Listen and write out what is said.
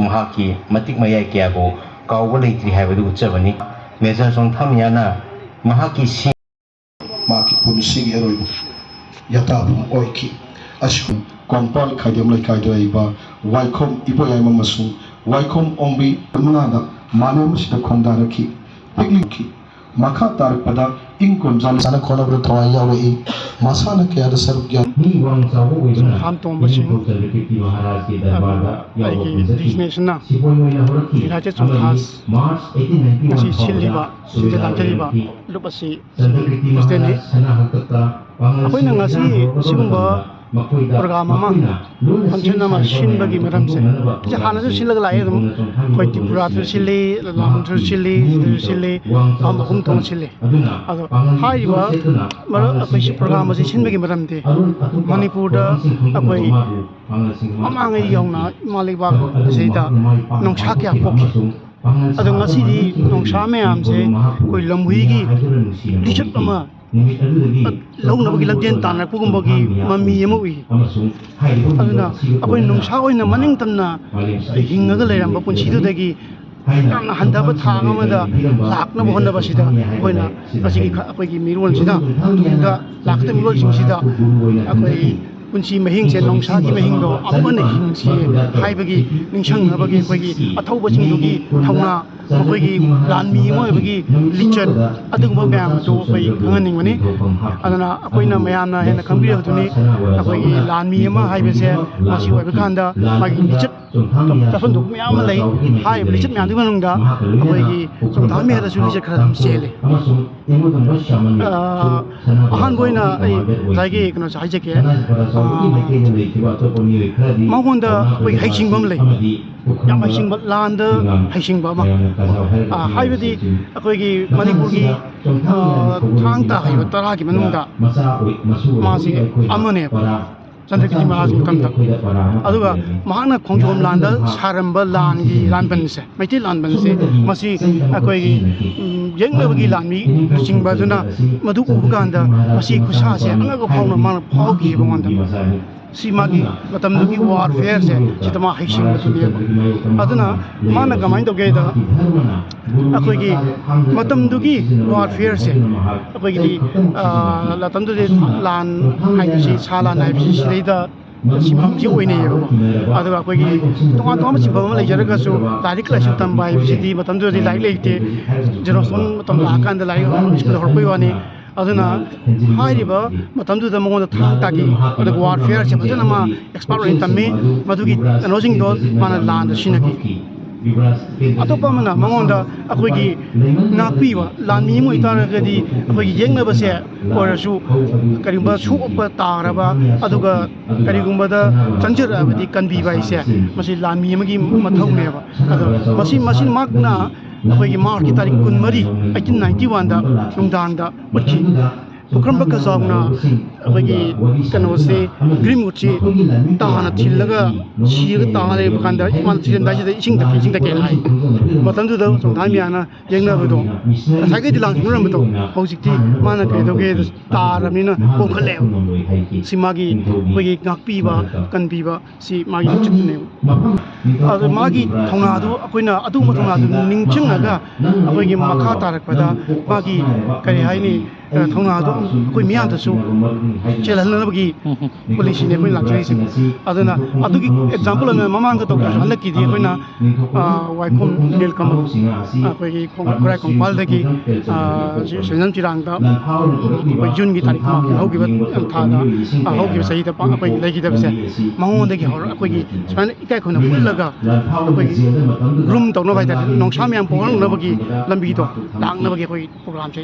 mahaki matik maya kya bo kawwa leitri haibadu uchabani Major Songthamyana mahaki si maki punisi eroi yatabum oiki ashu kompal khaidam lai kaidoi ba waikhom ipoyai mamasu waikhom ombi munada manam sida khondaraki pigliki makha tarpada ingkom jam sana khonabra thawai yawi masana kya da sarugya ni wang sawo wibna ham tombasi Maharaj ki darbar da yawo destination na Sipoy la horaki United States March 1891 ngasi silliba sida lantariba lupasi Kristene sana hakta akoina ngasi sigumba program ama function ama shinbagi maramse je hana ju silaga lai dum koi tipura tu sili lam tu sili am hum tong sili ado hai wa mara akoi si program asi shinbagi maramte manipur da akoi amangai yauna maliba seida nongsa kya pokhi ado ngasi di nongsa me amse koi lamhui gi lichat ama launa bagi lamjen tanna pugumbogi mami ema ui aduna akoi nongsa oina maning tamna hingaga leiramba punsidu dagi yamna handaba thang amada lakna bohonna sida koina asigi akoi gi mirol sida tungda lakta mirol sida akoi punsi mahing se nongsa gi mahing do amana hingsi haibagi ningsang habagi koigi athauba singdugi thauna koigi lanmi moibagi lichat adugba myam do koi khanganing mani adana akoina mayamna hena khambira duni akoigi lanmi ama haibese masi oiba khanda magi lichat tafan du myam lei hai lichat myam du manungda akoigi songthami hada su lichat khara sele ahan boina ai jagi kono haije ke mahonda koi haishingbam lei yam haishingba landa haishingba ma haibadi akoigi manipurgi thang ta haiba tara gi manungda masi amane Chandrakirti Maharaj mutamda aduga mahana khongjom landa saramba langi lanbanse maiti lanbanse masi akoigi yengbagi lanmi chingba duna madu ubuganda masi khusa se angaga phawna mana phawgi banganda si magi matamdugi warfare se chitama haishing batuni aduna mana gamai doge da akoigi matamdugi warfare se akoigi latamdu de lan haisi sala naibsi sireida simamji oine yebo aduga akoigi tonga tonga simbam leijaraga su tarik la sitam bai sidi matamdu de lai leite jeroson matam la kan da lai school horpoi wani aduna hairiba matamdu da mongo da thang tagi aduga warfare se bajana ma expert in tamme madugi anosing do mana land sinaki atopa mana mangonda akoigi nakpiwa lanmi mo itaragadi akoigi yengnaba se orasu karigumba supa taraba aduga karigumba da chanjirabadi kanbiba ise masi lanmi amagi mathauneba ado masi makna akoigi march tarik 23 1891 da nungdang da utki Pukramba Kazagna akoigi kanose grimutchi tahana thillaga chiga tahare bakanda man thilen dai da ising da ke lai matamdu da songthamiana yengna bado sagai dilang nguram bado hojikti mana ke doge taramina pongkhale simagi akoigi ngakpi ba kanbi ba si magi chitne adu magi thongna du akoina adu ma thongna du ningchingaga akoigi makha tarakpada magi kari haini thongna do koi miyan da su chelalna bagi police ne koi lakchari sim adana adugi example na mamang to halaki di koina waikhom nelkam koi kongrai kongpal dagi senam chirang da koi jun gi tarik ma hogi bat tha da hogi sahi da pa koi legi da se mangon dagi hor koi gi span ikai khona pullaga koi room to no bai da nongsam yang pong na bagi lambi to lang na bagi koi program che